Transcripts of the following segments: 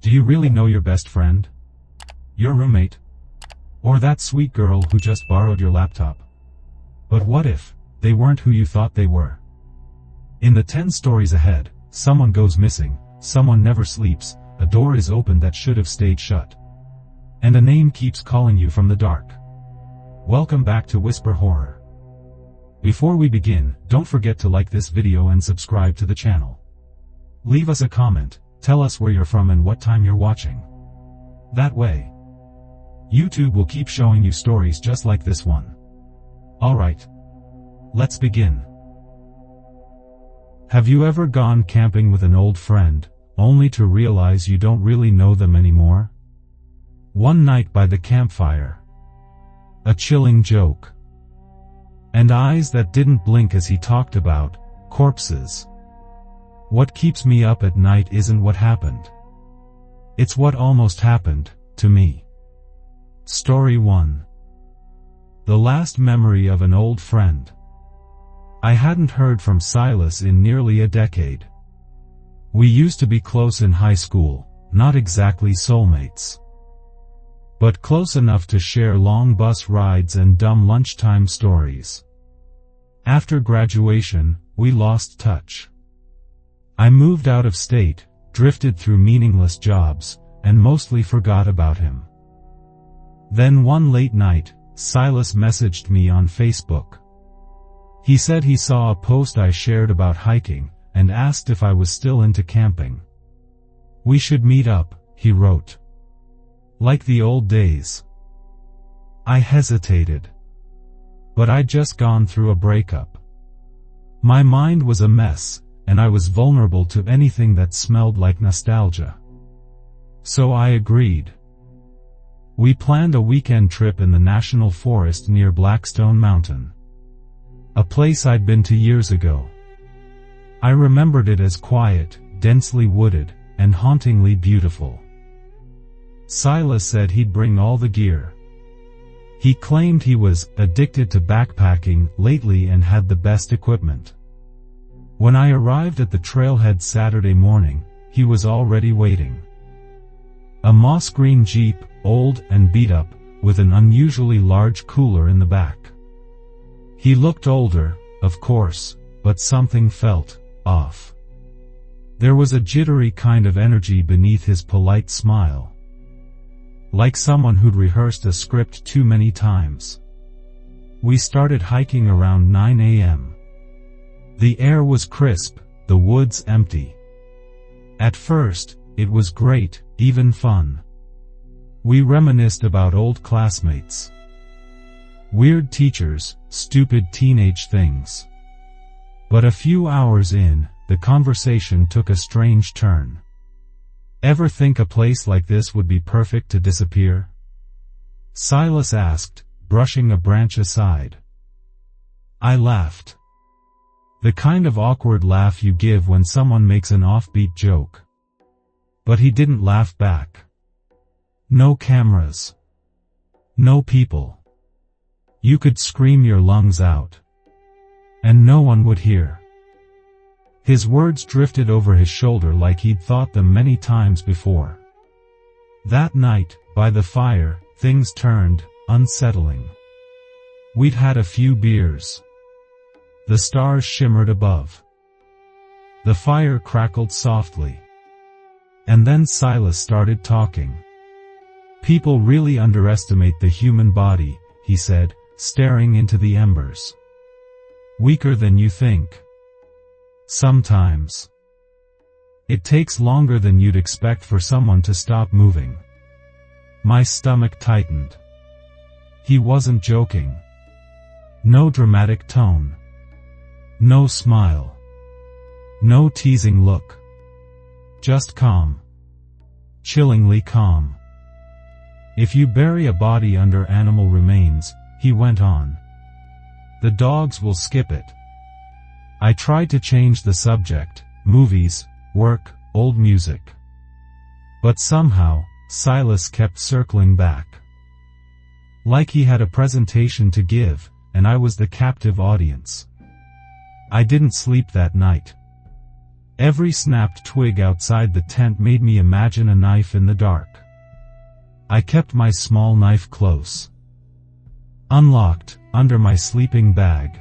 Do you really know your best friend? Your roommate? Or that sweet girl who just borrowed your laptop? But what if they weren't who you thought they were? In the 10 stories ahead, someone goes missing, someone never sleeps, a door is opened that should have stayed shut. And a name keeps calling you from the dark. Welcome back to Whisper Horror. Before we begin, don't forget to like this video and subscribe to the channel. Leave us a comment, tell us where you're from and what time you're watching. That way, YouTube will keep showing you stories just like this one. Alright, let's begin. Have you ever gone camping with an old friend, only to realize you don't really know them anymore? One night by the campfire. A chilling joke. And eyes that didn't blink as he talked about corpses. What keeps me up at night isn't what happened. It's what almost happened to me. Story 1. The last memory of an old friend. I hadn't heard from Silas in nearly a decade. We used to be close in high school, not exactly soulmates, but close enough to share long bus rides and dumb lunchtime stories. After graduation, we lost touch. I moved out of state, drifted through meaningless jobs, and mostly forgot about him. Then one late night, Silas messaged me on Facebook. He said he saw a post I shared about hiking, and asked if I was still into camping. We should meet up, he wrote. Like the old days. I hesitated. But I'd just gone through a breakup. My mind was a mess, and I was vulnerable to anything that smelled like nostalgia. So I agreed. We planned a weekend trip in the national forest near Blackstone Mountain. A place I'd been to years ago. I remembered it as quiet, densely wooded, and hauntingly beautiful. Silas said he'd bring all the gear. He claimed he was addicted to backpacking lately and had the best equipment. When I arrived at the trailhead Saturday morning, he was already waiting. A moss green Jeep, old and beat up, with an unusually large cooler in the back. He looked older, of course, but something felt off. There was a jittery kind of energy beneath his polite smile. Like someone who'd rehearsed a script too many times. We started hiking around 9 a.m. The air was crisp, the woods empty. At first, it was great, even fun. We reminisced about old classmates. Weird teachers, stupid teenage things. But a few hours in, the conversation took a strange turn. Ever think a place like this would be perfect to disappear? Silas asked, brushing a branch aside. I laughed. The kind of awkward laugh you give when someone makes an offbeat joke. But he didn't laugh back. No cameras. No people. You could scream your lungs out. And no one would hear. His words drifted over his shoulder like he'd thought them many times before. That night, by the fire, things turned unsettling. We'd had a few beers. The stars shimmered above. The fire crackled softly. And then Silas started talking. People really underestimate the human body, he said, staring into the embers. Weaker than you think. Sometimes. It takes longer than you'd expect for someone to stop moving. My stomach tightened. He wasn't joking. No dramatic tone. No smile. No teasing look. Just calm. Chillingly calm. If you bury a body under animal remains, he went on, the dogs will skip it. I tried to change the subject, movies, work, old music. But somehow, Silas kept circling back. Like he had a presentation to give, and I was the captive audience. I didn't sleep that night. Every snapped twig outside the tent made me imagine a knife in the dark. I kept my small knife close, unlocked, under my sleeping bag.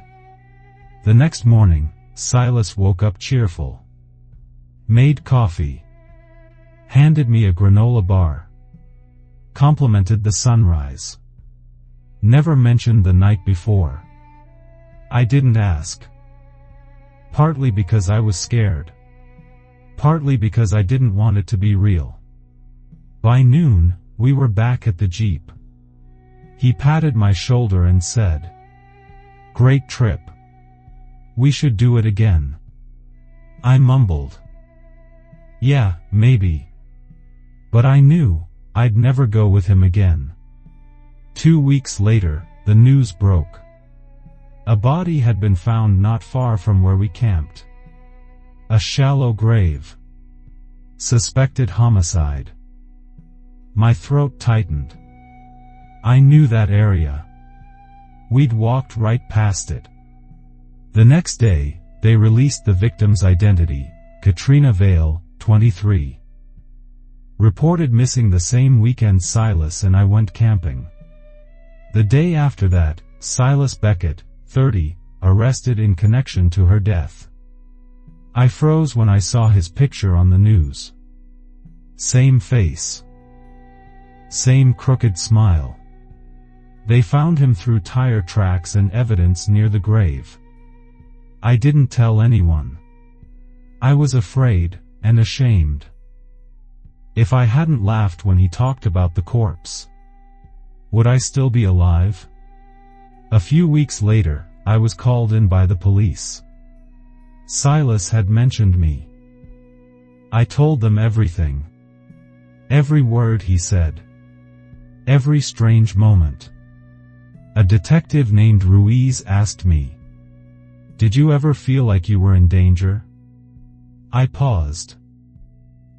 The next morning, Silas woke up cheerful, made coffee, handed me a granola bar, complimented the sunrise, never mentioned the night before. I didn't ask. Partly because I was scared. Partly because I didn't want it to be real. By noon, we were back at the Jeep. He patted my shoulder and said, "Great trip. We should do it again." I mumbled, "Yeah, maybe." But I knew I'd never go with him again. 2 weeks later, the news broke. A body had been found not far from where we camped. A shallow grave. Suspected homicide. My throat tightened. I knew that area. We'd walked right past it. The next day, they released the victim's identity, Katrina Vale, 23. Reported missing the same weekend Silas and I went camping. The day after that, Silas Beckett, 30, arrested in connection to her death. I froze when I saw his picture on the news. Same face. Same crooked smile. They found him through tire tracks and evidence near the grave. I didn't tell anyone. I was afraid, and ashamed. If I hadn't laughed when he talked about the corpse, would I still be alive? A few weeks later, I was called in by the police. Silas had mentioned me. I told them everything. Every word he said. Every strange moment. A detective named Ruiz asked me, "Did you ever feel like you were in danger?" I paused.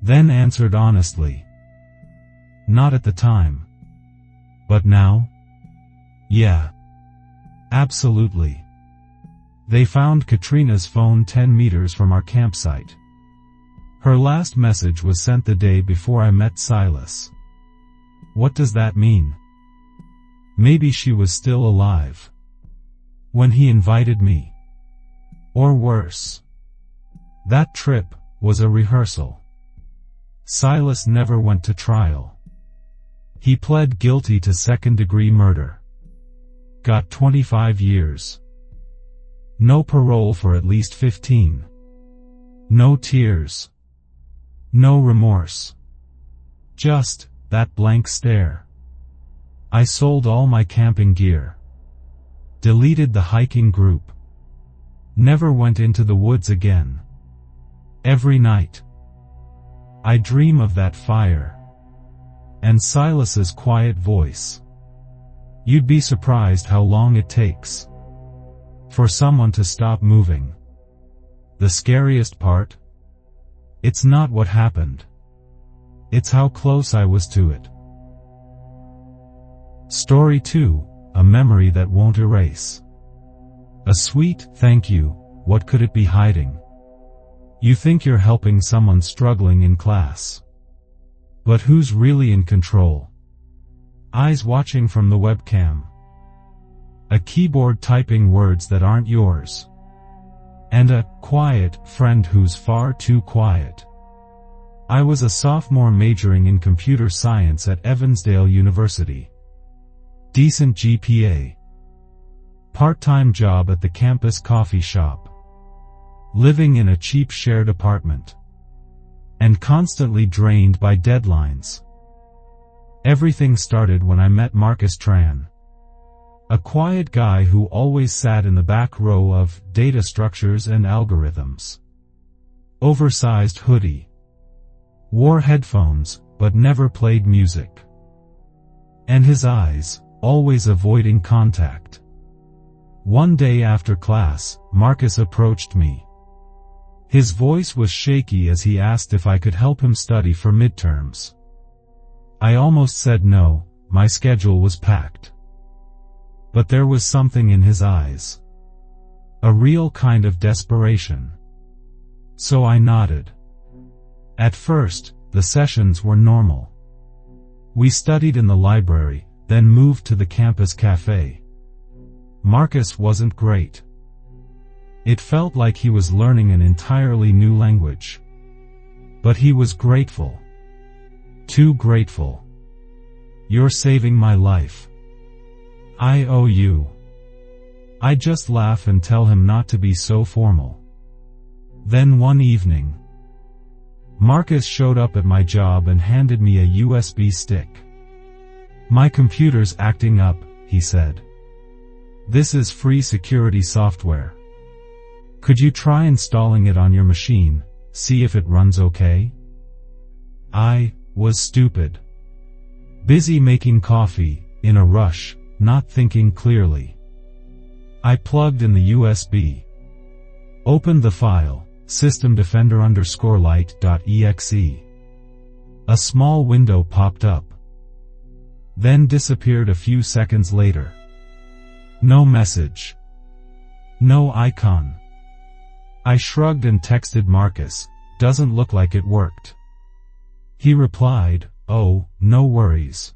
Then answered honestly, "Not at the time. But now? Yeah. Absolutely." They found Katrina's phone 10 meters from our campsite. Her last message was sent the day before I met Silas. What does that mean? Maybe she was still alive when he invited me. Or worse. That trip was a rehearsal. Silas never went to trial. He pled guilty to second-degree murder. Got 25 years. No parole for at least 15. No tears. No remorse. Just that blank stare. I sold all my camping gear. Deleted the hiking group. Never went into the woods again. Every night, I dream of that fire. And Silas's quiet voice. You'd be surprised how long it takes for someone to stop moving. The scariest part? It's not what happened. It's how close I was to it. Story 2, a memory that won't erase. A sweet thank you, what could it be hiding? You think you're helping someone struggling in class. But who's really in control? Eyes watching from the webcam. A keyboard typing words that aren't yours. And a quiet friend who's far too quiet. I was a sophomore majoring in computer science at Evansdale University. Decent GPA. Part-time job at the campus coffee shop. Living in a cheap shared apartment. And constantly drained by deadlines. Everything started when I met Marcus Tran. A quiet guy who always sat in the back row of data structures and algorithms. Oversized hoodie. Wore headphones, but never played music. And his eyes, always avoiding contact. One day after class, Marcus approached me. His voice was shaky as he asked if I could help him study for midterms. I almost said no, my schedule was packed. But there was something in his eyes. A real kind of desperation. So I nodded. At first, the sessions were normal. We studied in the library, then moved to the campus cafe. Marcus wasn't great. It felt like he was learning an entirely new language. But he was grateful. Too grateful. You're saving my life. I owe you. I just laugh and tell him not to be so formal. Then one evening, Marcus showed up at my job and handed me a USB stick. My computer's acting up, he said. This is free security software. Could you try installing it on your machine, see if it runs okay? I was stupid. Busy making coffee, in a rush, not thinking clearly. I plugged in the USB. Opened the file, systemdefender_light.exe. A small window popped up. Then disappeared a few seconds later. No message. No icon. I shrugged and texted Marcus, doesn't look like it worked. He replied, oh, no worries.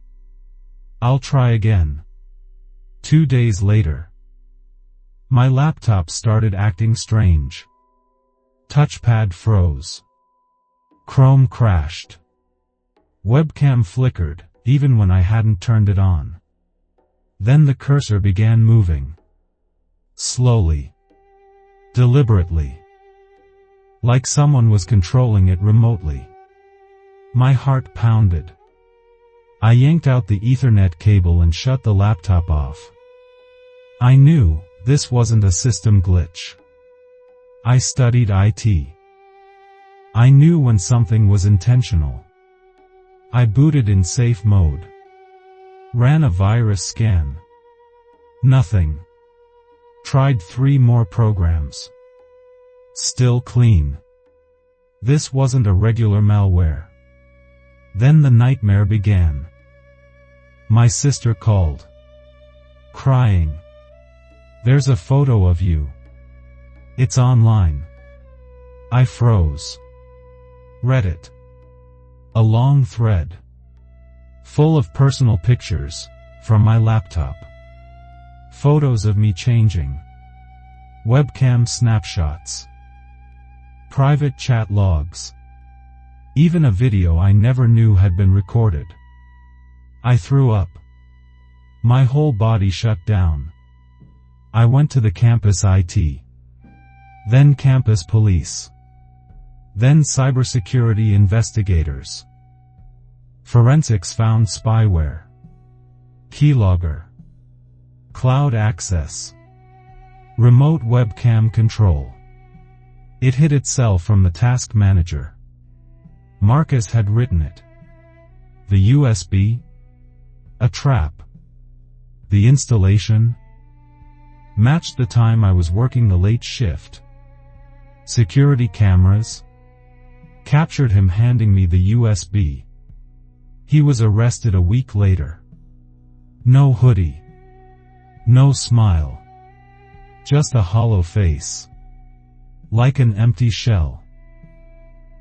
I'll try again. 2 days later. My laptop started acting strange. Touchpad froze. Chrome crashed. Webcam flickered, even when I hadn't turned it on. Then the cursor began moving. Slowly. Deliberately. Like someone was controlling it remotely. My heart pounded. I yanked out the Ethernet cable and shut the laptop off. I knew this wasn't a system glitch. I studied IT. I knew when something was intentional. I booted in safe mode. Ran a virus scan. Nothing. Tried 3 more programs. Still clean. This wasn't a regular malware. Then the nightmare began. My sister called. Crying. There's a photo of you. It's online. I froze. Read it. A long thread. Full of personal pictures, from my laptop. Photos of me changing. Webcam snapshots. Private chat logs. Even a video I never knew had been recorded. I threw up. My whole body shut down. I went to the campus IT. Then campus police. Then cybersecurity investigators. Forensics found spyware. Keylogger. Cloud access. Remote webcam control. It hid itself from the task manager. Marcus had written it. The USB? A trap. The installation? Matched the time I was working the late shift. Security cameras? Captured him handing me the USB. He was arrested a week later. No hoodie. No smile. Just a hollow face. Like an empty shell.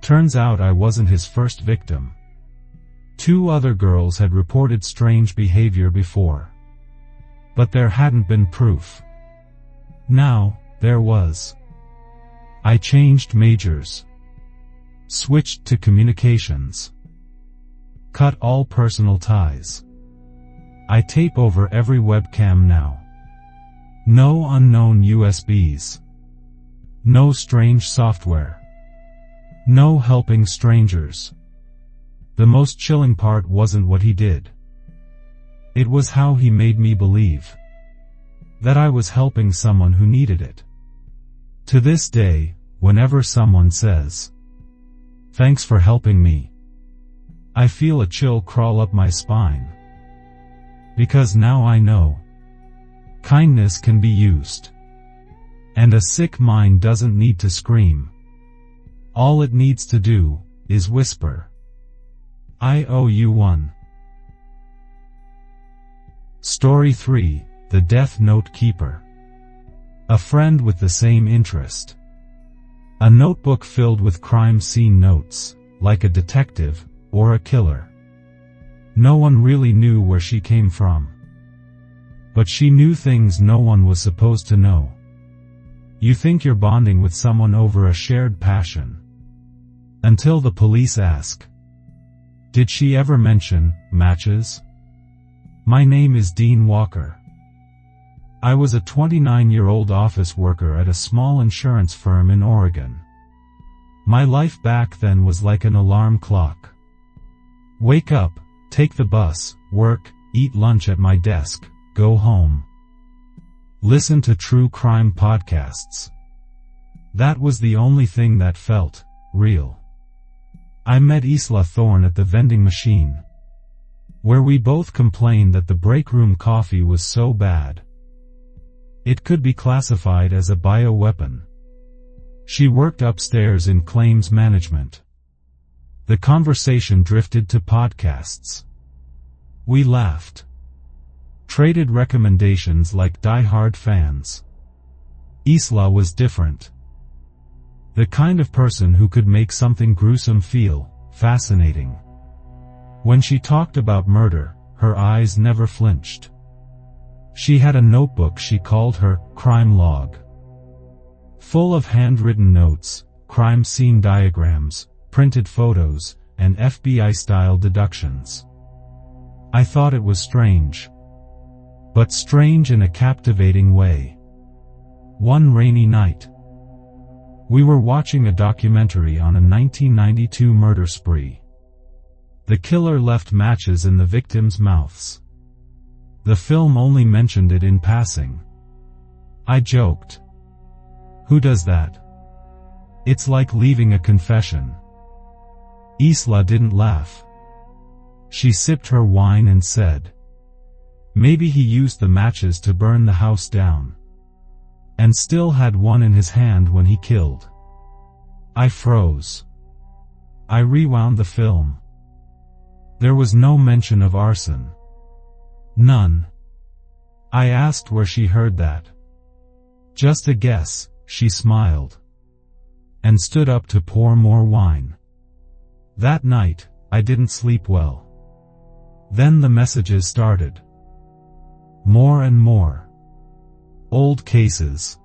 Turns out I wasn't his first victim. 2 other girls had reported strange behavior before. But there hadn't been proof. Now, there was. I changed majors. Switched to communications. Cut all personal ties. I tape over every webcam now. No unknown USBs. No strange software. No helping strangers. The most chilling part wasn't what he did. It was how he made me believe that I was helping someone who needed it. To this day, whenever someone says, "Thanks for helping me," I feel a chill crawl up my spine. Because now I know kindness can be used. And a sick mind doesn't need to scream. All it needs to do is whisper, "I owe you one." Story 3, The Death Note Keeper. A friend with the same interest. A notebook filled with crime scene notes, like a detective, or a killer. No one really knew where she came from. But she knew things no one was supposed to know. You think you're bonding with someone over a shared passion. Until the police ask, "Did she ever mention matches?" My name is Dean Walker. I was a 29-year-old office worker at a small insurance firm in Oregon. My life back then was like an alarm clock. Wake up, take the bus, work, eat lunch at my desk, go home. Listen to true crime podcasts. That was the only thing that felt real. I met Isla Thorne at the vending machine, where we both complained that the break room coffee was so bad. It could be classified as a bioweapon. She worked upstairs in claims management. The conversation drifted to podcasts. We laughed. Traded recommendations like die-hard fans. Isla was different. The kind of person who could make something gruesome feel fascinating. When she talked about murder, her eyes never flinched. She had a notebook she called her crime log, full of handwritten notes, crime scene diagrams, printed photos, and FBI-style deductions. I thought it was strange. But strange in a captivating way. One rainy night, we were watching a documentary on a 1992 murder spree. The killer left matches in the victims' mouths. The film only mentioned it in passing. I joked, "Who does that? It's like leaving a confession." Isla didn't laugh. She sipped her wine and said, "Maybe he used the matches to burn the house down. And still had one in his hand when he killed." I froze. I rewound the film. There was no mention of arson. None. I asked where she heard that. "Just a guess," she smiled. And stood up to pour more wine. That night, I didn't sleep well. Then the messages started. More and more. Old cases.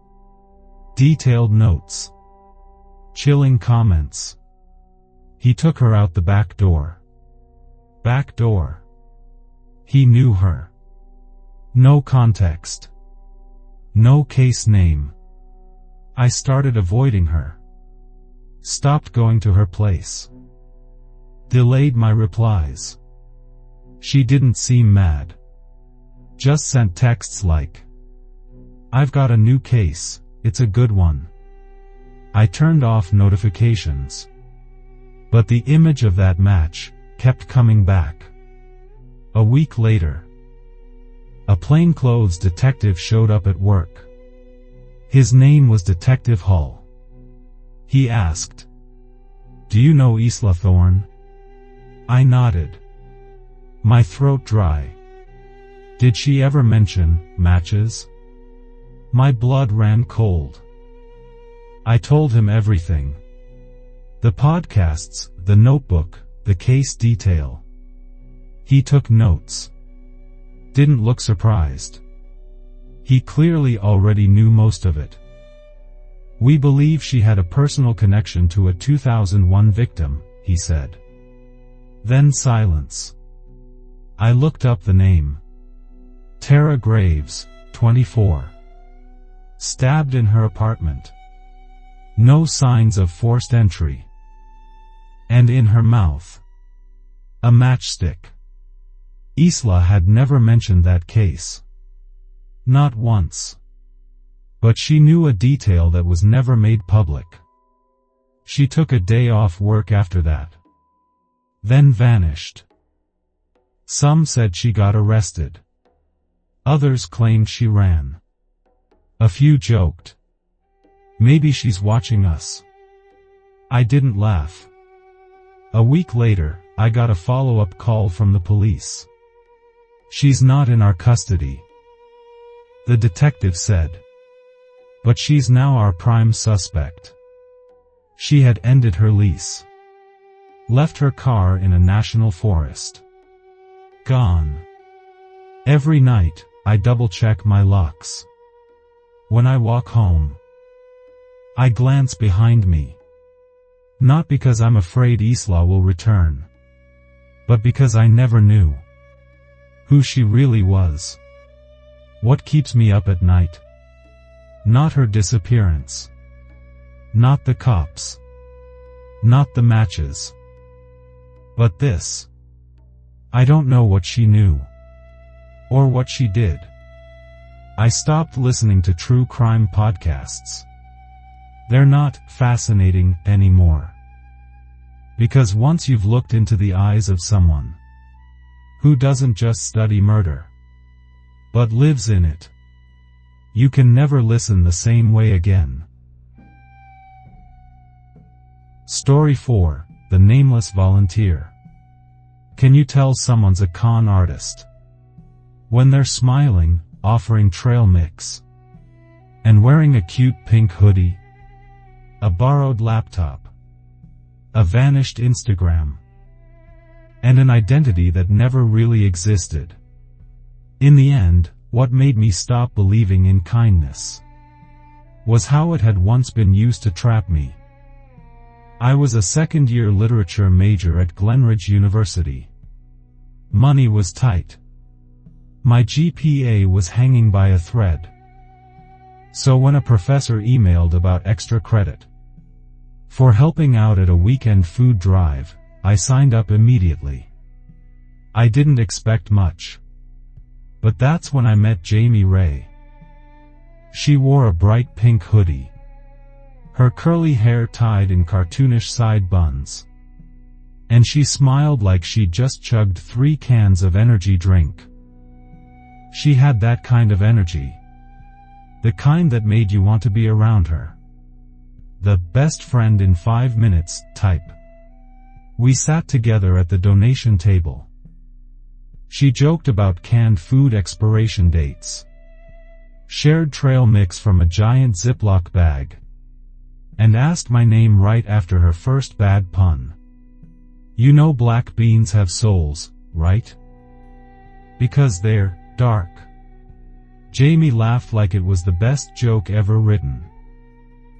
Detailed notes. Chilling comments. He took her out the back door. Back door. He knew her. No context. No case name. I started avoiding her. Stopped going to her place. Delayed my replies. She didn't seem mad. Just sent texts like, "I've got a new case, it's a good one." I turned off notifications. But the image of that match kept coming back. A week later, a plainclothes detective showed up at work. His name was Detective Hull. He asked, "Do you know Isla Thorne?" I nodded. My throat dry. Did she ever mention matches? My blood ran cold. I told him everything. The podcasts, the notebook, the case detail. He took notes. Didn't look surprised. He clearly already knew most of it. "We believe she had a personal connection to a 2001 victim," he said. Then silence. I looked up the name. Tara Graves, 24. Stabbed in her apartment. No signs of forced entry. And in her mouth, a matchstick. Isla had never mentioned that case. Not once. But she knew a detail that was never made public. She took a day off work after that. Then vanished. Some said she got arrested. Others claimed she ran. A few joked, "Maybe she's watching us." I didn't laugh. A week later, I got a follow-up call from the police. "She's not in our custody," the detective said. "But she's now our prime suspect." She had ended her lease. Left her car in a national forest. Gone. Every night, I double-check my locks. When I walk home, I glance behind me. Not because I'm afraid Isla will return, but because I never knew who she really was. What keeps me up at night? Not her disappearance. Not the cops. Not the matches. But this. I don't know what she knew. Or what she did. I stopped listening to true crime podcasts. They're not fascinating anymore. Because once you've looked into the eyes of someone who doesn't just study murder, but lives in it, you can never listen the same way again. Story 4. The Nameless Volunteer. Can you tell someone's a con artist when they're smiling, offering trail mix, and wearing a cute pink hoodie, a borrowed laptop, a vanished Instagram, and an identity that never really existed? In the end, what made me stop believing in kindness was how it had once been used to trap me. I was a second-year literature major at Glenridge University. Money was tight. My GPA was hanging by a thread. So when a professor emailed about extra credit for helping out at a weekend food drive, I signed up immediately. I didn't expect much. But that's when I met Jamie Ray. She wore a bright pink hoodie, her curly hair tied in cartoonish side buns, and she smiled like she'd just chugged 3 cans of energy drink. She had that kind of energy. The kind that made you want to be around her. The best friend in 5 minutes type. We sat together at the donation table. She joked about canned food expiration dates, shared trail mix from a giant Ziploc bag, and asked my name right after her first bad pun. You know black beans have souls, right? Because they're dark. Jamie laughed like it was the best joke ever written.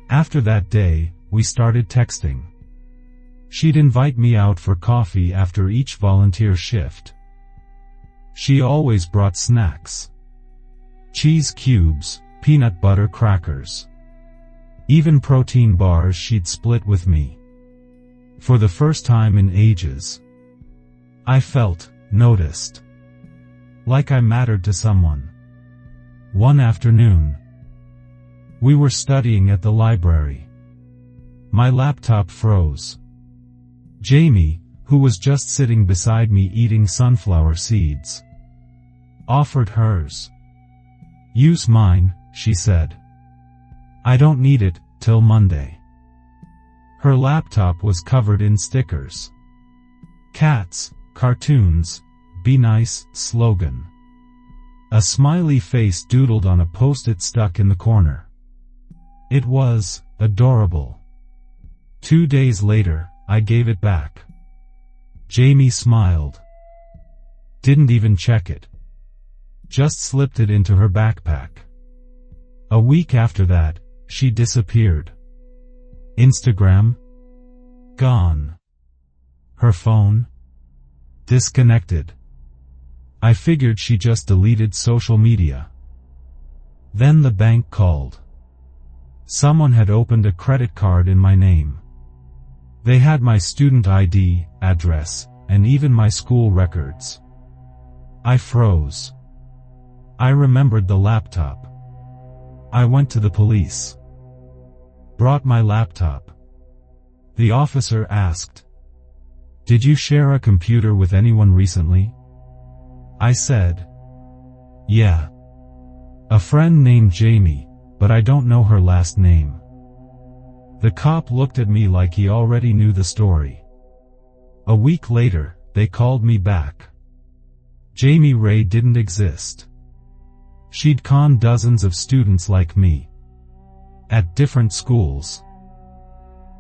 After that day, we started texting. She'd invite me out for coffee after each volunteer shift. She always brought snacks. Cheese cubes, peanut butter crackers. Even protein bars she'd split with me. For the first time in ages, I felt noticed. Like I mattered to someone. One afternoon, we were studying at the library. My laptop froze. Jamie, who was just sitting beside me eating sunflower seeds, offered hers. Use mine, she said. I don't need it till Monday. Her laptop was covered in stickers. Cats, cartoons, be nice slogan. A smiley face doodled on a post-it stuck in the corner. It was adorable. 2 days later, I gave it back. Jamie smiled. Didn't even check it. Just slipped it into her backpack. A week after that, she disappeared. Instagram? Gone. Her phone? Disconnected. I figured she just deleted social media. Then the bank called. Someone had opened a credit card in my name. They had my student ID, address, and even my school records. I froze. I remembered the laptop. I went to the police. Brought my laptop. The officer asked, "Did you share a computer with anyone recently?" I said, "Yeah. A friend named Jamie, but I don't know her last name." The cop looked at me like he already knew the story. A week later, they called me back. Jamie Ray didn't exist. She'd conned dozens of students like me. At different schools.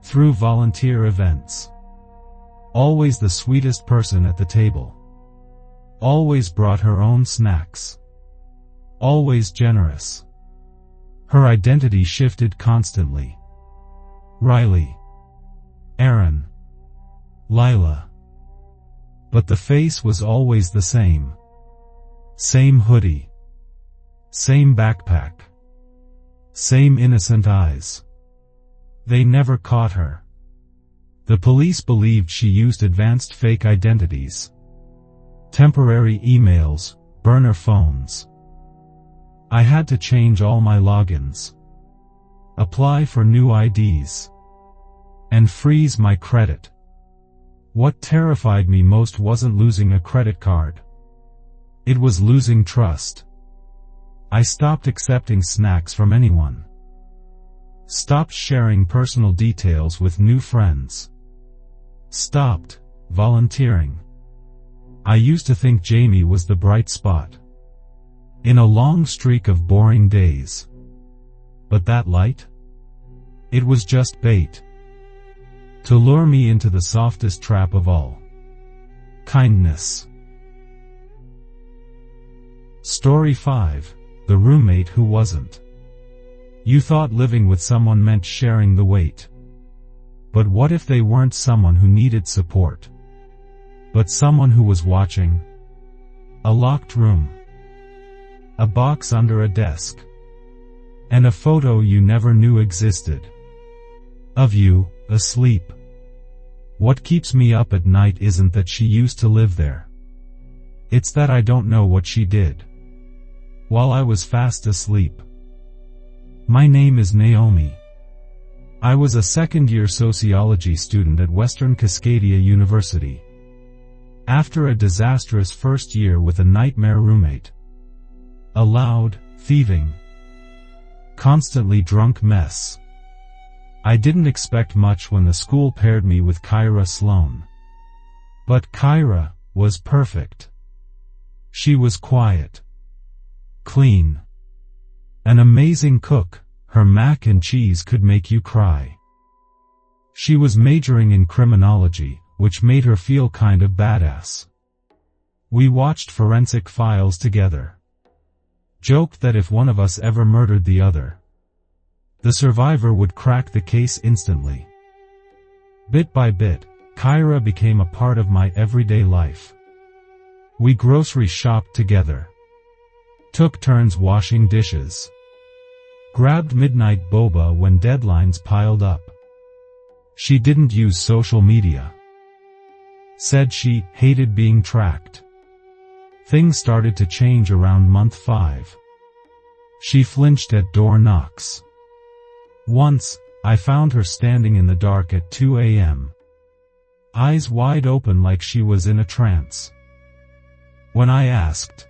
through volunteer events. Always the sweetest person at the table. Always brought her own snacks. Always generous. Her identity shifted constantly. Riley. Aaron. Lila. But the face was always the same. Same hoodie. Same backpack. Same innocent eyes. They never caught her. The police believed she used advanced fake identities. Temporary emails, burner phones. I had to change all my logins. Apply for new IDs. And freeze my credit. What terrified me most wasn't losing a credit card. It was losing trust. I stopped accepting snacks from anyone. Stopped sharing personal details with new friends. Stopped volunteering. I used to think Jamie was the bright spot in a long streak of boring days. But that light? It was just bait to lure me into the softest trap of all. Kindness. Story 5. The roommate who wasn't. You thought living with someone meant sharing the weight. But what if they weren't someone who needed support, but someone who was watching? A locked room. A box under a desk. And a photo you never knew existed. Of you, asleep. What keeps me up at night isn't that she used to live there. It's that I don't know what she did while I was fast asleep. My name is Naomi. I was a second-year sociology student at Western Cascadia University. After a disastrous first year with a nightmare roommate. A loud, thieving, constantly drunk mess. I didn't expect much when the school paired me with Kyra Sloan. But Kyra was perfect. She was quiet, clean, an amazing cook. Her mac and cheese could make you cry. She was majoring in criminology, which made her feel kind of badass. We watched forensic files together. Joked that if one of us ever murdered the other, the survivor would crack the case instantly. Bit by bit, Kyra became a part of my everyday life. We grocery shopped together. Took turns washing dishes. Grabbed midnight boba when deadlines piled up. She didn't use social media. Said she hated being tracked. Things started to change around month 5. She flinched at door knocks. Once, I found her standing in the dark at 2 a.m. Eyes wide open like she was in a trance. When I asked,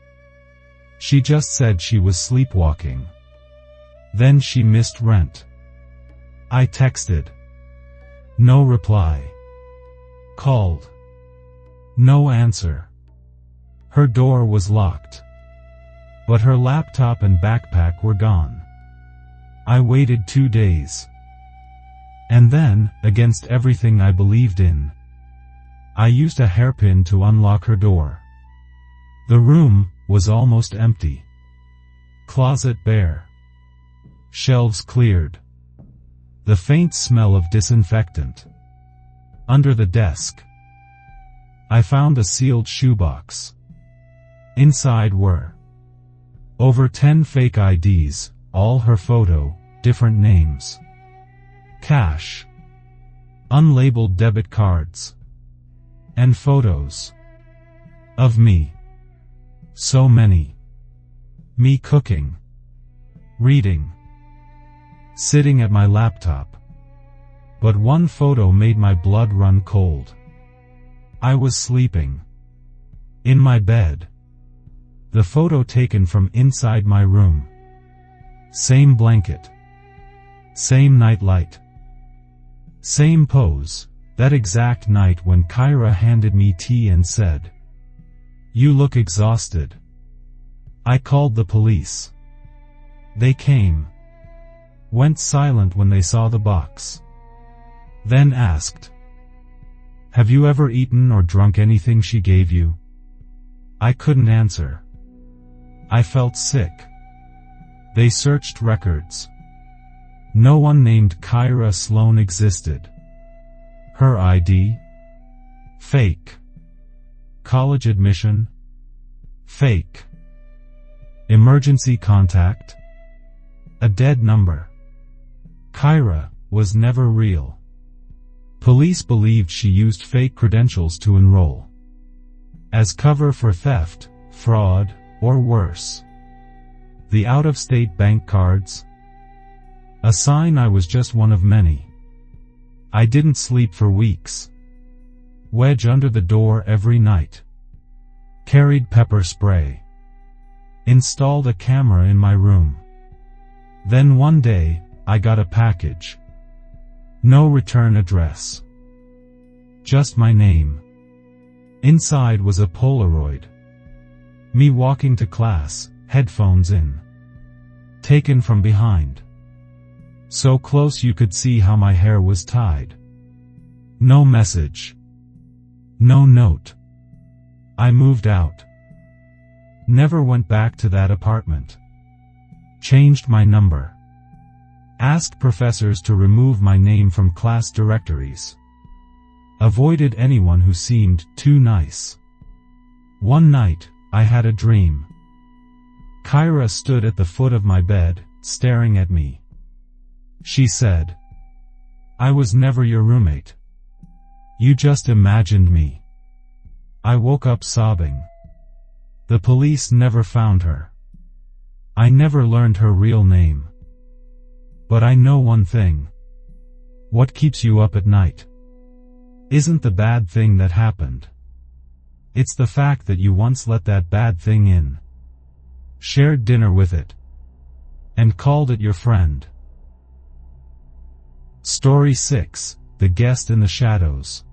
she just said she was sleepwalking. Then she missed rent. I texted. No reply. Called. No answer. Her door was locked. But her laptop and backpack were gone. I waited 2 days. And then, against everything I believed in, I used a hairpin to unlock her door. The room was almost empty. Closet bare. Shelves cleared. The faint smell of disinfectant. Under the desk, I found a sealed shoebox. Inside were over 10 fake IDs, all her photo, different names. Cash. Unlabeled debit cards. And photos. Of me. So many. Me cooking. Reading. Sitting at my laptop. But one photo made my blood run cold. I was sleeping. In my bed. The photo taken from inside my room. Same blanket. Same nightlight. Same pose, that exact night when Kyra handed me tea and said, "You look exhausted." I called the police. They came. Went silent when they saw the box. Then asked, "Have you ever eaten or drunk anything she gave you?" I couldn't answer. I felt sick. They searched records. No one named Kyra Sloan existed. Her ID? Fake. College admission? Fake. Emergency contact? A dead number. Kyra was never real. Police believed she used fake credentials to enroll. As cover for theft, fraud, or worse. The out-of-state bank cards? A sign I was just one of many. I didn't sleep for weeks. Wedge under the door every night. Carried pepper spray. Installed a camera in my room. Then one day, I got a package. No return address. Just my name. Inside was a Polaroid. Me walking to class, headphones in. Taken from behind. So close you could see how my hair was tied. No message. No note. I moved out. Never went back to that apartment. Changed my number. Asked professors to remove my name from class directories. Avoided anyone who seemed too nice. One night, I had a dream. Kyra stood at the foot of my bed, staring at me. She said, "I was never your roommate. You just imagined me." I woke up sobbing. The police never found her. I never learned her real name. But I know one thing. What keeps you up at night isn't the bad thing that happened. It's the fact that you once let that bad thing in. Shared dinner with it. And called it your friend. Story 6, The Guest in the Shadows.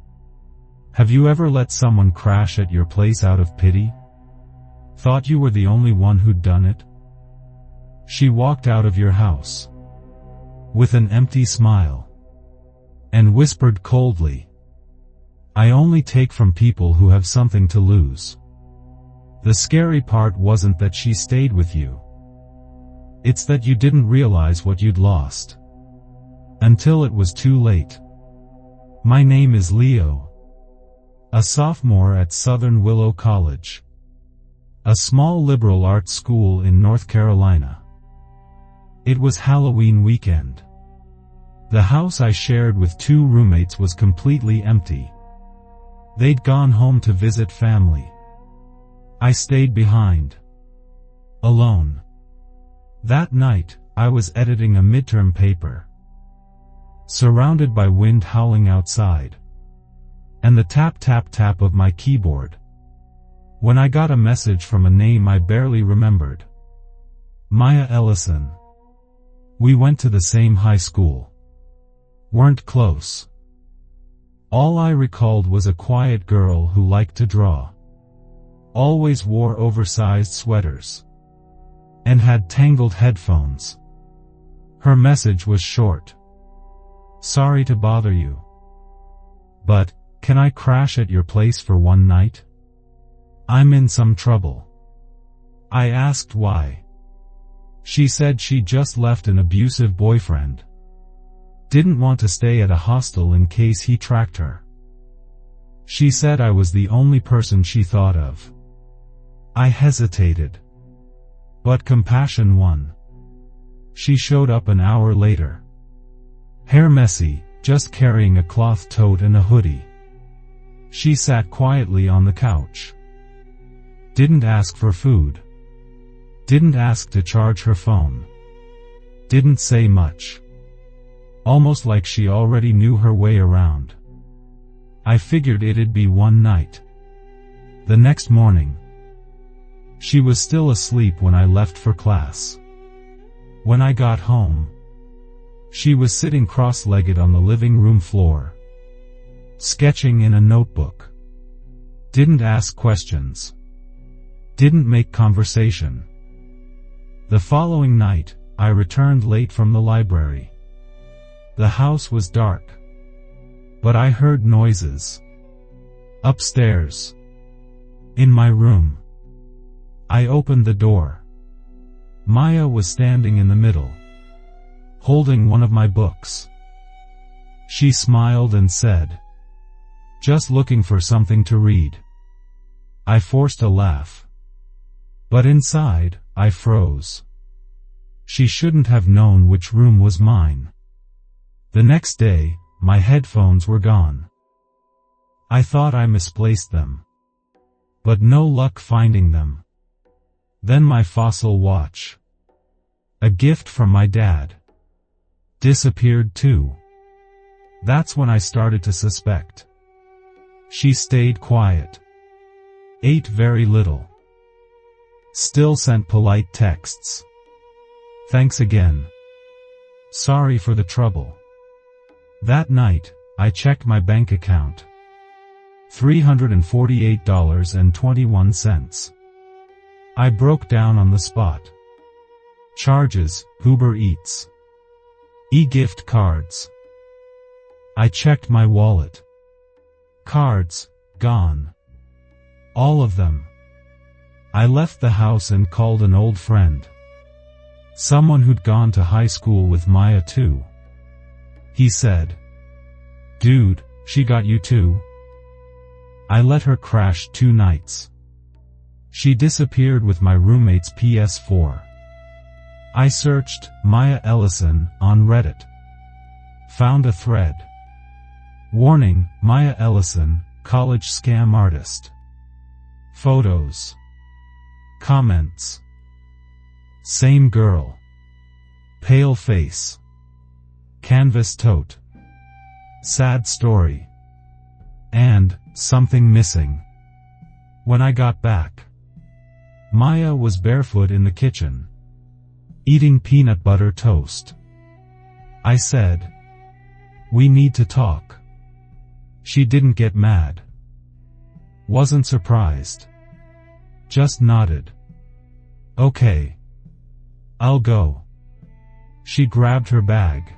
Have you ever let someone crash at your place out of pity? Thought you were the only one who'd done it? She walked out of your house with an empty smile and whispered coldly, "I only take from people who have something to lose." The scary part wasn't that she stayed with you. It's that you didn't realize what you'd lost. Until it was too late. My name is Leo. A sophomore at Southern Willow College. A small liberal arts school in North Carolina. It was Halloween weekend. The house I shared with 2 roommates was completely empty. They'd gone home to visit family. I stayed behind. Alone. That night, I was editing a midterm paper. Surrounded by wind howling outside. And the tap-tap-tap of my keyboard. When I got a message from a name I barely remembered. Maya Ellison. We went to the same high school. Weren't close. All I recalled was a quiet girl who liked to draw. Always wore oversized sweaters. And had tangled headphones. Her message was short. "Sorry to bother you. But, can I crash at your place for one night? I'm in some trouble." I asked why. She said she just left an abusive boyfriend. Didn't want to stay at a hostel in case he tracked her. She said I was the only person she thought of. I hesitated. But compassion won. She showed up an hour later. Hair messy, just carrying a cloth tote and a hoodie. She sat quietly on the couch. Didn't ask for food. Didn't ask to charge her phone. Didn't say much. Almost like she already knew her way around. I figured it'd be one night. The next morning. She was still asleep when I left for class. When I got home, she was sitting cross-legged on the living room floor, sketching in a notebook. Didn't ask questions. Didn't make conversation. The following night, I returned late from the library. The house was dark. But I heard noises. Upstairs. In my room. I opened the door. Maya was standing in the middle, holding one of my books. She smiled and said, "Just looking for something to read." I forced a laugh. But inside, I froze. She shouldn't have known which room was mine. The next day, my headphones were gone. I thought I misplaced them. But no luck finding them. Then my fossil watch, a gift from my dad, disappeared too. That's when I started to suspect. She stayed quiet. Ate very little. Still sent polite texts. "Thanks again. Sorry for the trouble." That night, I checked my bank account. $348.21. I broke down on the spot. Charges, Uber Eats. E-gift cards. I checked my wallet. Cards, gone. All of them. I left the house and called an old friend. Someone who'd gone to high school with Maya too. He said, "Dude, she got you too?" I let her crash 2 nights. She disappeared with my roommate's PS4. I searched Maya Ellison on Reddit. Found a thread. Warning, Maya Ellison, college scam artist. Photos. Comments. Same girl. Pale face. Canvas tote. Sad story. And something missing. When I got back, Maya was barefoot in the kitchen, eating peanut butter toast. I said, "We need to talk." She didn't get mad. Wasn't surprised. Just nodded. "Okay. I'll go." She grabbed her bag.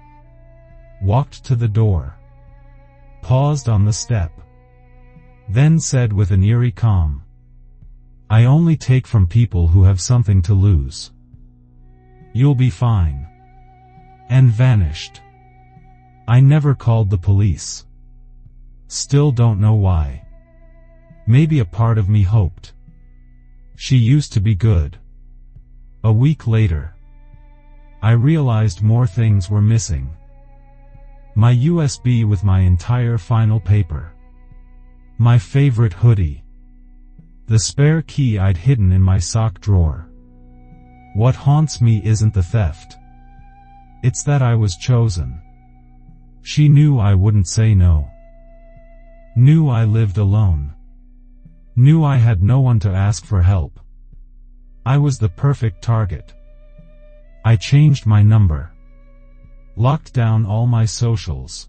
Walked to the door. Paused on the step. Then said with an eerie calm, "I only take from people who have something to lose. You'll be fine." And vanished. I never called the police. Still don't know why. Maybe a part of me hoped. She used to be good. A week later, I realized more things were missing. My USB with my entire final paper. My favorite hoodie. The spare key I'd hidden in my sock drawer. What haunts me isn't the theft. It's that I was chosen. She knew I wouldn't say no. Knew I lived alone. Knew I had no one to ask for help. I was the perfect target. I changed my number. Locked down all my socials.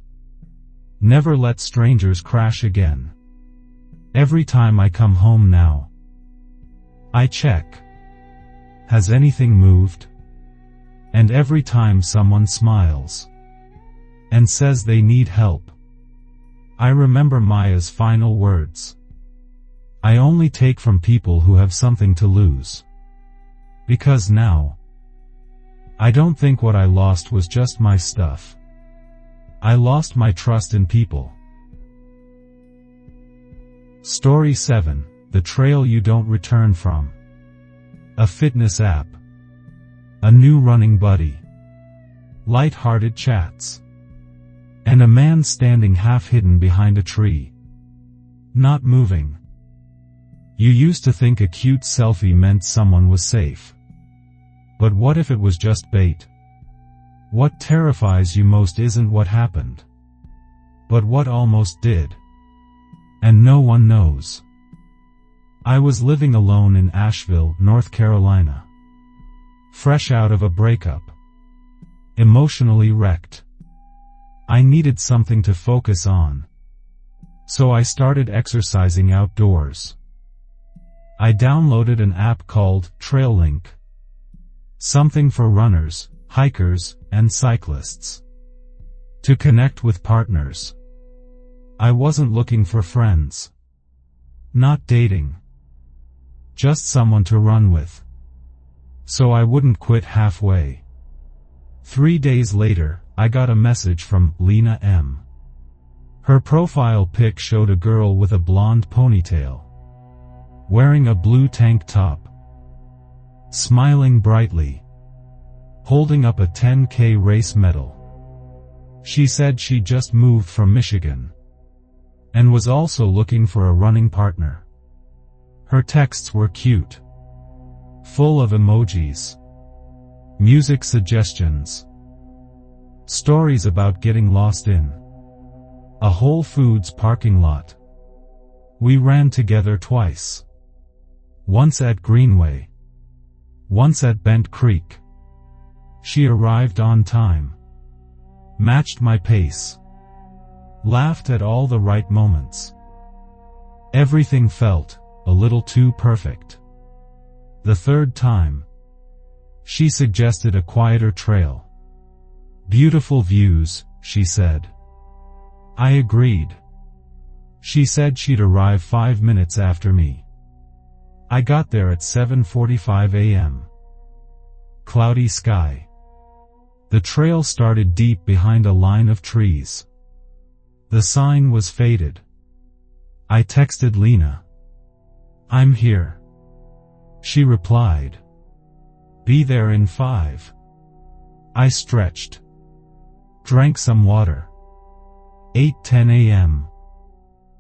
Never let strangers crash again. Every time I come home now, I check. Has anything moved? And every time someone smiles and says they need help, I remember Maya's final words. I only take from people who have something to lose. Because now, I don't think what I lost was just my stuff. I lost my trust in people. Story 7. The trail you don't return from. A fitness app. A new running buddy. Light-hearted chats. And a man standing half-hidden behind a tree. Not moving. You used to think a cute selfie meant someone was safe. But what if it was just bait? What terrifies you most isn't what happened, but what almost did. And no one knows. I was living alone in Asheville, North Carolina. Fresh out of a breakup. Emotionally wrecked. I needed something to focus on. So I started exercising outdoors. I downloaded an app called Trail. Something for runners, hikers, and cyclists. To connect with partners. I wasn't looking for friends. Not dating. Just someone to run with. So I wouldn't quit halfway. 3 days later, I got a message from Lena M. Her profile pic showed a girl with a blonde ponytail, wearing a blue tank top, smiling brightly, holding up a 10K race medal. She said she just moved from Michigan and was also looking for a running partner. Her texts were cute, full of emojis, music suggestions, stories about getting lost in a Whole Foods parking lot. We ran together twice. Once at Greenway. Once at Bent Creek. She arrived on time. Matched my pace. Laughed at all the right moments. Everything felt a little too perfect. The third time, she suggested a quieter trail. Beautiful views, she said. I agreed. She said she'd arrive 5 minutes after me. I got there at 7:45 a.m. Cloudy sky. The trail started deep behind a line of trees. The sign was faded. I texted Lena. I'm here. She replied. Be there in 5. I stretched. Drank some water. 8:10 a.m.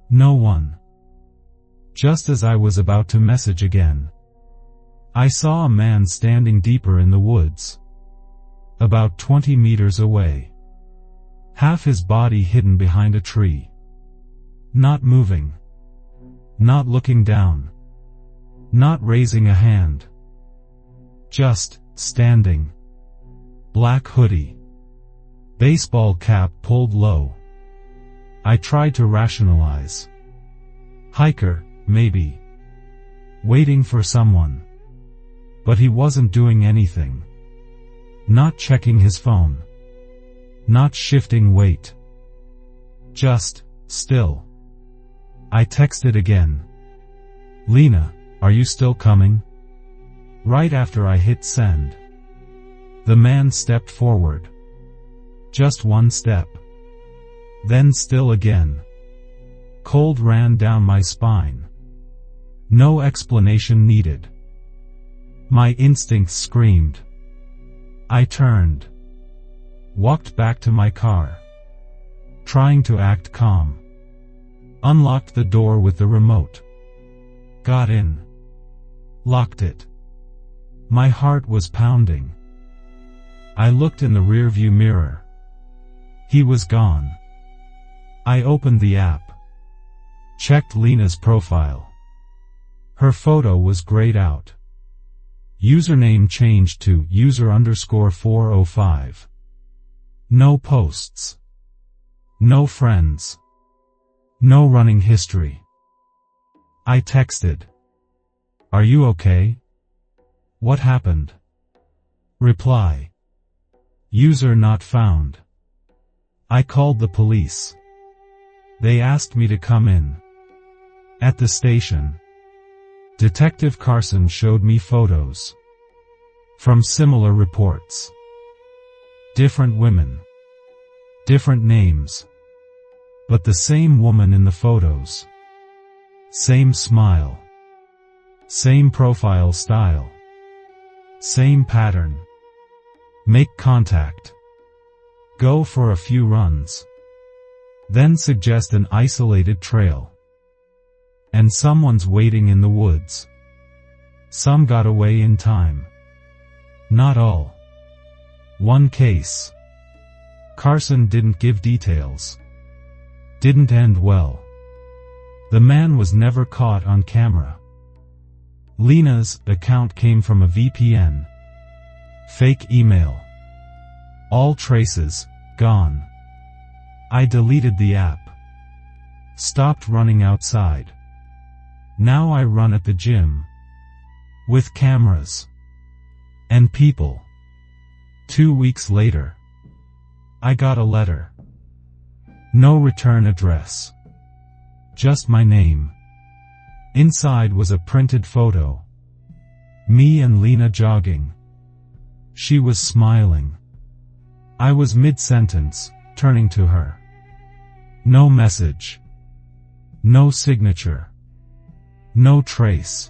No one. Just as I was about to message again, I saw a man standing deeper in the woods, about 20 meters away, half his body hidden behind a tree. Not moving. Not looking down. Not raising a hand. Just standing. Black hoodie. Baseball cap pulled low. I tried to rationalize. Hiker, maybe. Waiting for someone. But he wasn't doing anything. Not checking his phone. Not shifting weight. Just still. I texted again. Lena, are you still coming? Right after I hit send. The man stepped forward. Just one step. Then still again. Cold ran down my spine. No explanation needed. My instincts screamed. I turned. Walked back to my car. Trying to act calm. Unlocked the door with the remote. Got in. Locked it. My heart was pounding. I looked in the rearview mirror. He was gone. I opened the app. Checked Lena's profile. Her photo was grayed out. Username changed to user_405. No posts. No friends. No running history. I texted. Are you okay? What happened? Reply. User not found. I called the police. They asked me to come in. At the station, Detective Carson showed me photos from similar reports. Different women. Different names. But the same woman in the photos. Same smile. Same profile style. Same pattern. Make contact. Go for a few runs. Then suggest an isolated trail. And someone's waiting in the woods. Some got away in time. Not all. One case. Carson didn't give details. Didn't end well. The man was never caught on camera. Lena's account came from a VPN. Fake email. All traces gone. I deleted the app. Stopped running outside. Now I run at the gym. With cameras. And people. 2 weeks later. I got a letter. No return address. just my name. Inside was a printed photo. Me and Lena jogging. She was smiling. I was mid-sentence, turning to her. No message. No signature. No trace.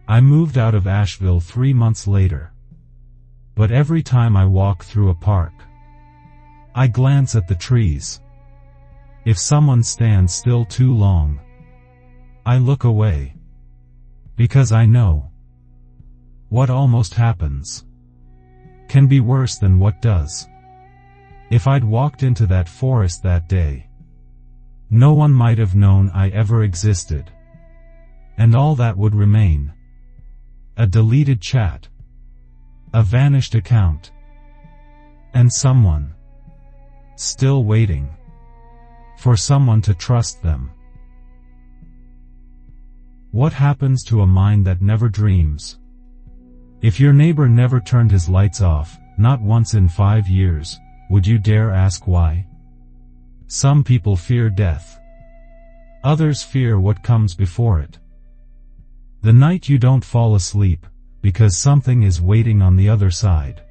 I moved out of Asheville 3 months later. But every time I walk through a park, I glance at the trees. If someone stands still too long, I look away. Because I know what almost happens can be worse than what does. If I'd walked into that forest that day, no one might have known I ever existed. And all that would remain: a deleted chat, a vanished account, and someone still waiting for someone to trust them. What happens to a mind that never dreams? If your neighbor never turned his lights off, not once in 5 years, would you dare ask why? Some people fear death. Others fear what comes before it. The night you don't fall asleep, because something is waiting on the other side.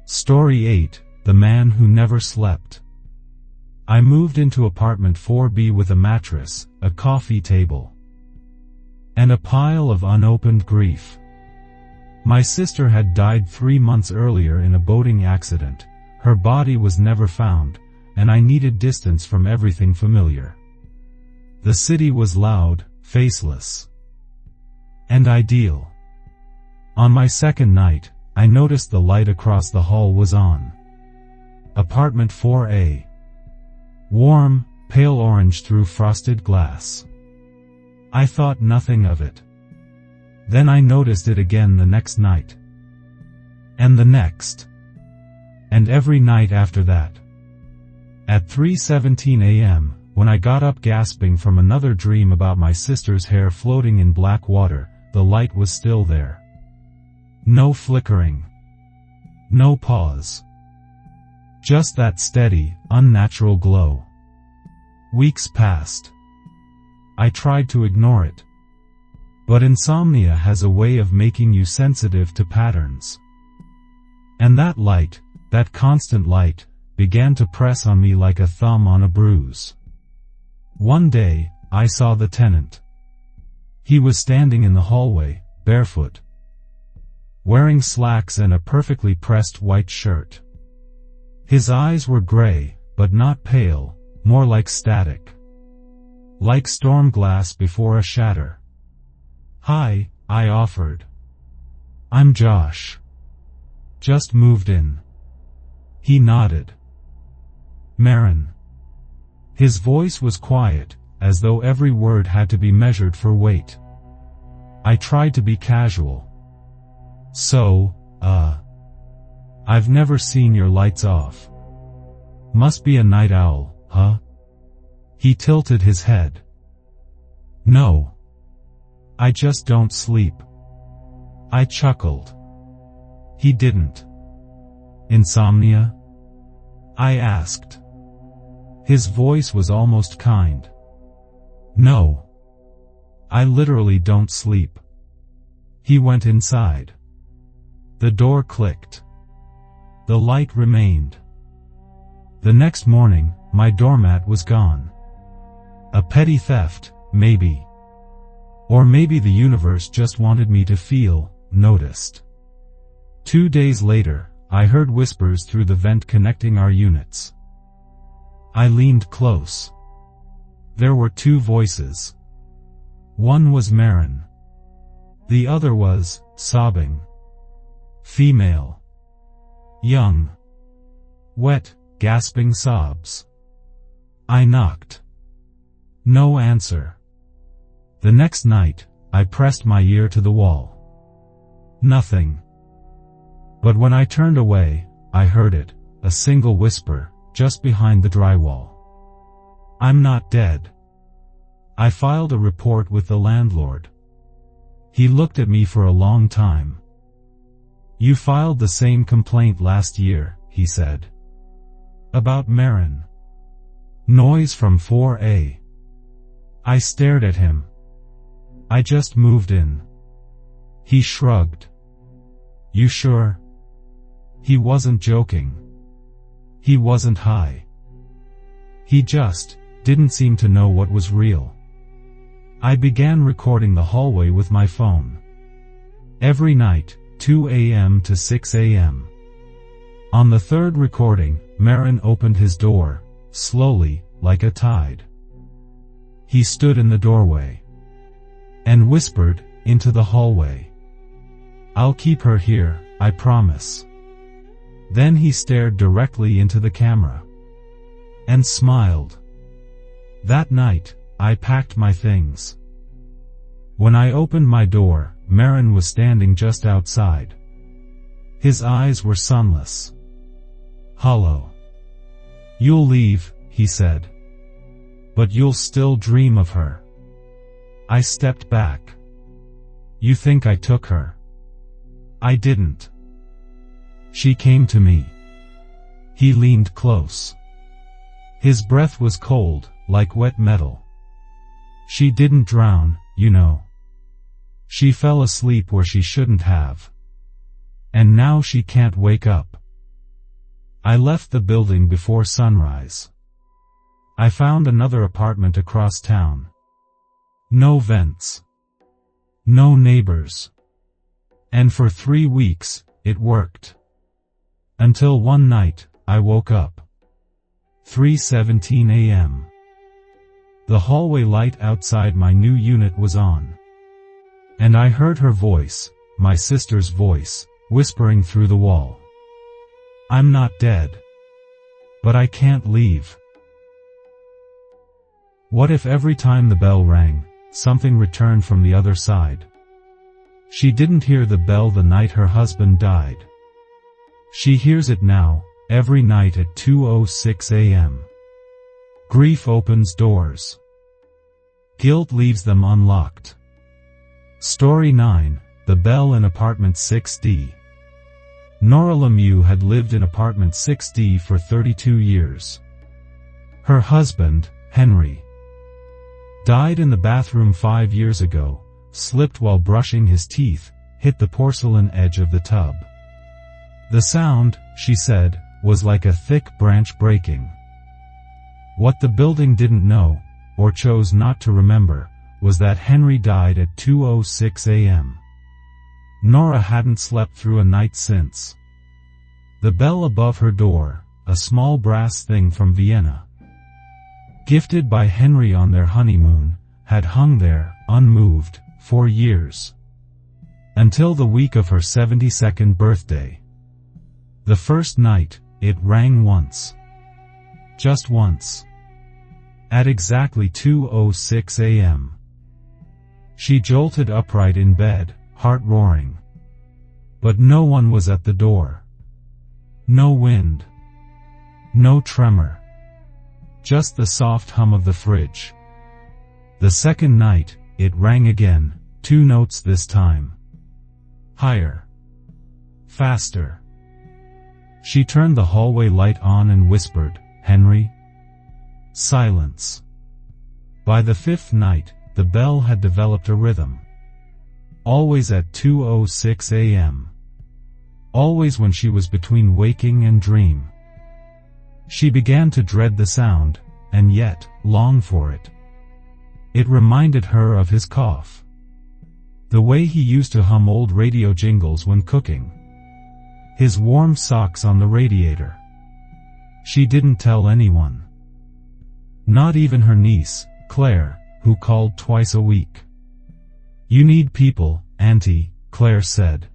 Story 8, The Man Who Never Slept. I moved into apartment 4B with a mattress, a coffee table, and a pile of unopened grief. My sister had died 3 months earlier in a boating accident. Her body was never found, and I needed distance from everything familiar. The city was loud, faceless, and ideal. On my second night, I noticed the light across the hall was on. Apartment 4A. Warm, pale orange through frosted glass. I thought nothing of it. Then I noticed it again the next night. And the next. And every night after that. At 3:17 a.m., when I got up gasping from another dream about my sister's hair floating in black water, the light was still there. No flickering. No pause. Just that steady, unnatural glow. Weeks passed. I tried to ignore it. But insomnia has a way of making you sensitive to patterns. And that light, that constant light, began to press on me like a thumb on a bruise. One day, I saw the tenant. He was standing in the hallway, barefoot, wearing slacks and a perfectly pressed white shirt. His eyes were gray, but not pale, more like static. Like storm glass before a shatter. "Hi," I offered. "I'm Josh. Just moved in." He nodded. "Marin." His voice was quiet, as though every word had to be measured for weight. I tried to be casual. "So, I've never seen your lights off. Must be a night owl, huh?" He tilted his head. "No. I just don't sleep." I chuckled. He didn't. "Insomnia?" I asked. His voice was almost kind. "No. I literally don't sleep." He went inside. The door clicked. The light remained. The next morning, my doormat was gone. A petty theft, maybe. Or maybe the universe just wanted me to feel noticed. 2 days later, I heard whispers through the vent connecting our units. I leaned close. There were 2 voices. One was Marin. The other was, sobbing. Female. Young. Wet, gasping sobs. I knocked. No answer. The next night, I pressed my ear to the wall. Nothing. But when I turned away, I heard it, a single whisper, just behind the drywall. "I'm not dead." I filed a report with the landlord. He looked at me for a long time. "You filed the same complaint last year," he said. "About Marin." "Noise from 4A. I stared at him. I just moved in. He shrugged. You sure? He wasn't joking. He wasn't high. He just didn't seem to know what was real. I began recording the hallway with my phone. Every night, 2 a.m. to 6 a.m. On the third recording, Marin opened his door, slowly, like a tide. He stood in the doorway and whispered into the hallway. I'll keep her here, I promise. Then he stared directly into the camera and smiled. That night, I packed my things. When I opened my door, Marin was standing just outside. His eyes were sunless, hollow. You'll leave, he said. But you'll still dream of her. I stepped back. You think I took her? I didn't. She came to me. He leaned close. His breath was cold, like wet metal. She didn't drown, you know. She fell asleep where she shouldn't have. And now she can't wake up. I left the building before sunrise. I found another apartment across town. No vents. No neighbors. And for 3 weeks, it worked. Until one night, I woke up. 3:17 a.m. The hallway light outside my new unit was on. And I heard her voice, my sister's voice, whispering through the wall. I'm not dead. But I can't leave. What if every time the bell rang, something returned from the other side? She didn't hear the bell the night her husband died. She hears it now, every night at 2:06 a.m. Grief opens doors. Guilt leaves them unlocked. Story 9, The Bell in Apartment 6D. Nora Lemieux had lived in Apartment 6D for 32 years. Her husband, Henry, died in the bathroom 5 years ago, slipped while brushing his teeth, hit the porcelain edge of the tub. The sound, she said, was like a thick branch breaking. What the building didn't know, or chose not to remember, was that Henry died at 2:06 a.m. Nora hadn't slept through a night since. The bell above her door, a small brass thing from Vienna, gifted by Henry on their honeymoon, had hung there, unmoved, for years. Until the week of her 72nd birthday. The first night, it rang once. Just once. At exactly 2:06 a.m. She jolted upright in bed, heart roaring. But no one was at the door. No wind. No tremor. Just the soft hum of the fridge. The second night, it rang again, 2 notes this time. Higher. Faster. She turned the hallway light on and whispered, Henry? Silence. By the 5th night, the bell had developed a rhythm. Always at 2:06 a.m. Always when she was between waking and dream. She began to dread the sound, and yet, long for it. It reminded her of his cough. The way he used to hum old radio jingles when cooking. His warm socks on the radiator. She didn't tell anyone. Not even her niece, Claire, who called twice a week. You need people, Auntie, Claire said.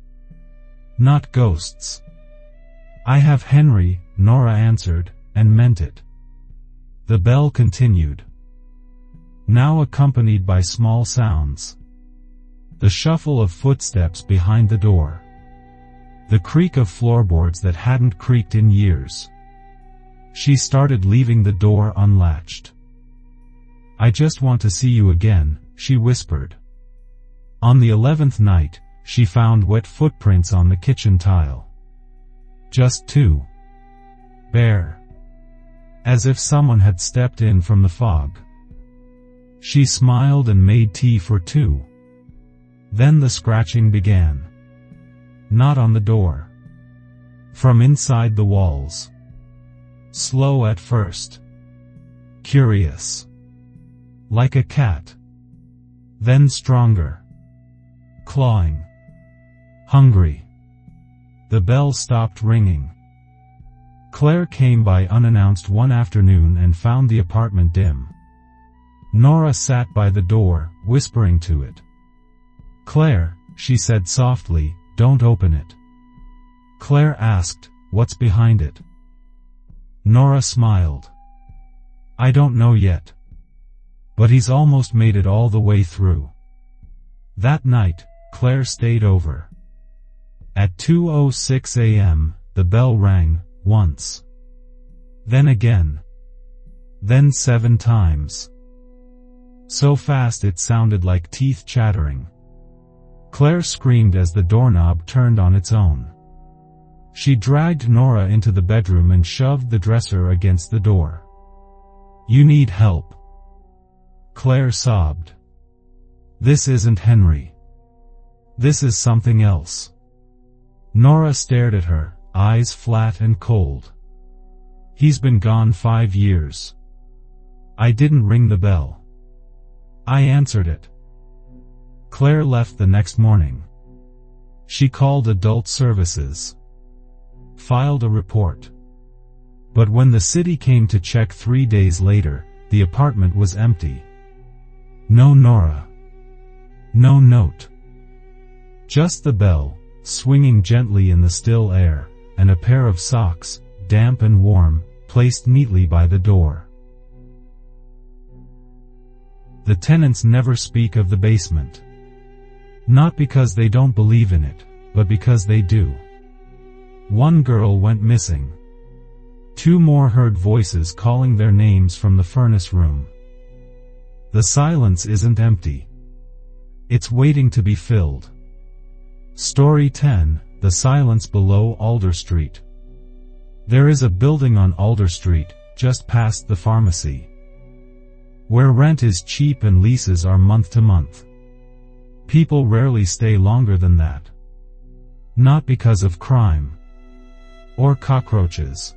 Not ghosts. I have Henry, Nora answered, and meant it. The bell continued. Now accompanied by small sounds. The shuffle of footsteps behind the door. The creak of floorboards that hadn't creaked in years. She started leaving the door unlatched. I just want to see you again, she whispered. On the 11th night, she found wet footprints on the kitchen tile. Just 2. Bare. As if someone had stepped in from the fog. She smiled and made tea for two. Then the scratching began. Not on the door. From inside the walls. Slow at first. Curious. Like a cat. Then stronger. Clawing. Hungry. The bell stopped ringing. Claire came by unannounced one afternoon and found the apartment dim. Nora sat by the door, whispering to it. "Claire," she said softly, "don't open it." Claire asked, "What's behind it?" Nora smiled. "I don't know yet. But he's almost made it all the way through." That night, Claire stayed over. At 2:06 a.m., the bell rang, once. Then again. Then 7 times. So fast it sounded like teeth chattering. Claire screamed as the doorknob turned on its own. She dragged Nora into the bedroom and shoved the dresser against the door. "You need help," Claire sobbed. "This isn't Henry. This is something else." Nora stared at her, eyes flat and cold. "He's been gone 5 years. I didn't ring the bell. I answered it." Claire left the next morning. She called adult services. Filed a report. But when the city came to check 3 days later, the apartment was empty. No Nora. No note. Just the bell, swinging gently in the still air, and a pair of socks, damp and warm, placed neatly by the door. The tenants never speak of the basement. Not because they don't believe in it, but because they do. One girl went missing. 2 more heard voices calling their names from the furnace room. The silence isn't empty. It's waiting to be filled. Story 10, The Silence Below Alder Street. There is a building on Alder Street, just past the pharmacy, where rent is cheap and leases are month to month. People rarely stay longer than that. Not because of crime, or cockroaches,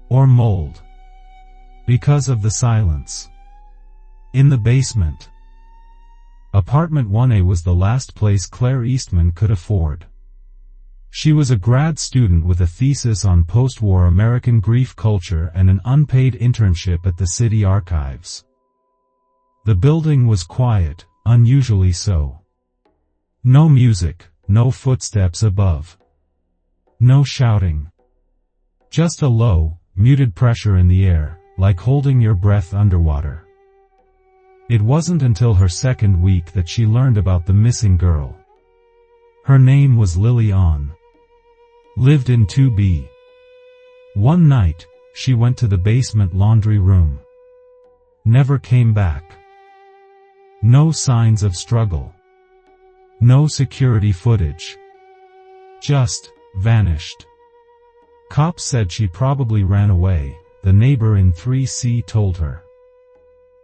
or mold. Because of the silence. In the basement. Apartment 1A was the last place Claire Eastman could afford. She was a grad student with a thesis on post-war American grief culture and an unpaid internship at the city archives. The building was quiet, unusually so. No music, no footsteps above. No shouting. Just a low, muted pressure in the air, like holding your breath underwater. It wasn't until her second week that she learned about the missing girl. Her name was Lily Ahn. Lived in 2B. One night, she went to the basement laundry room. Never came back. No signs of struggle. No security footage. Just vanished. Cops said she probably ran away, the neighbor in 3C told her.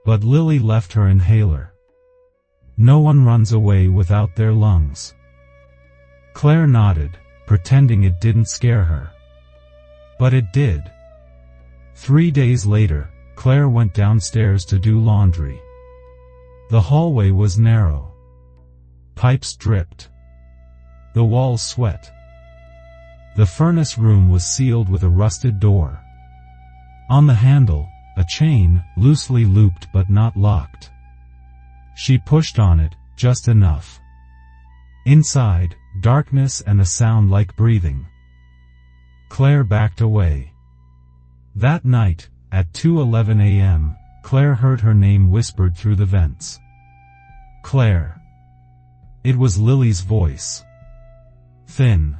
But Lily left her inhaler. No one runs away without their lungs. Claire nodded, pretending it didn't scare her. But it did. 3 days later, Claire went downstairs to do laundry. The hallway was narrow. Pipes dripped. The walls sweat. The furnace room was sealed with a rusted door. On the handle, a chain, loosely looped but not locked. She pushed on it, just enough. Inside, darkness and a sound like breathing. Claire backed away. That night, at 2:11 a.m., Claire heard her name whispered through the vents. Claire. It was Lily's voice. Thin.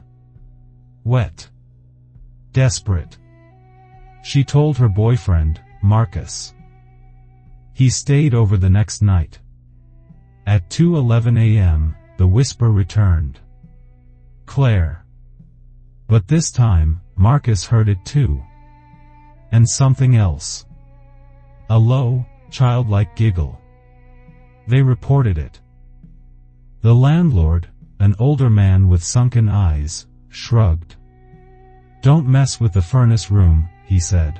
Wet. Desperate. She told her boyfriend, Marcus. He stayed over the next night. At 2:11 a.m., the whisper returned. Claire. But this time, Marcus heard it too. And something else. A low, childlike giggle. They reported it. The landlord, an older man with sunken eyes, shrugged. "Don't mess with the furnace room," he said.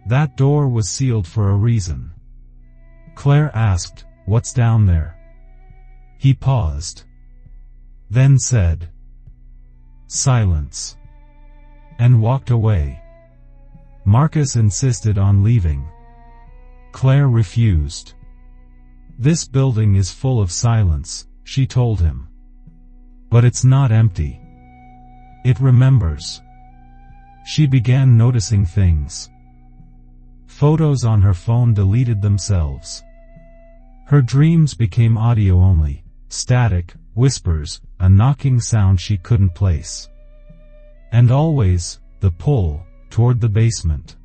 "That door was sealed for a reason." Claire asked, "What's down there?" He paused. Then said, "Silence," and walked away. Marcus insisted on leaving. Claire refused. "This building is full of silence," she told him. "But it's not empty. It remembers." She began noticing things. Photos on her phone deleted themselves. Her dreams became audio only, static, whispers, a knocking sound she couldn't place. And always, the pull, toward the basement.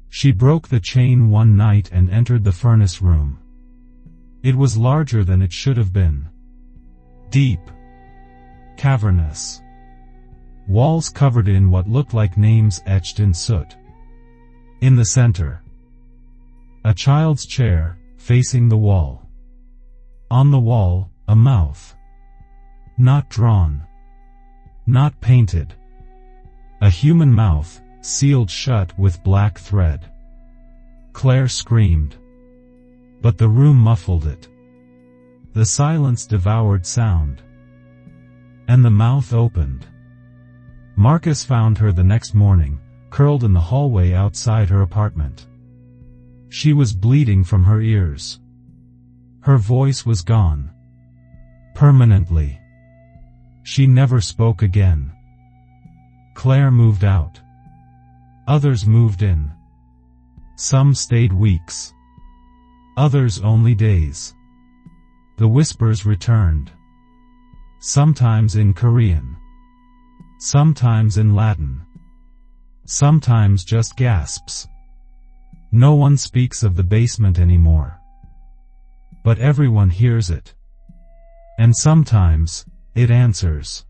She broke the chain one night and entered the furnace room. It was larger than it should have been. Deep. Cavernous. Walls covered in what looked like names etched in soot. In the center, a child's chair, facing the wall. On the wall, a mouth. Not drawn. Not painted. A human mouth, sealed shut with black thread. Claire screamed. But the room muffled it. The silence devoured sound. And the mouth opened. Marcus found her the next morning, curled in the hallway outside her apartment. She was bleeding from her ears. Her voice was gone. Permanently. She never spoke again. Claire moved out. Others moved in. Some stayed weeks. Others only days. The whispers returned. Sometimes in Korean. Sometimes in Latin. Sometimes just gasps. No one speaks of the basement anymore. But everyone hears it. And sometimes, it answers.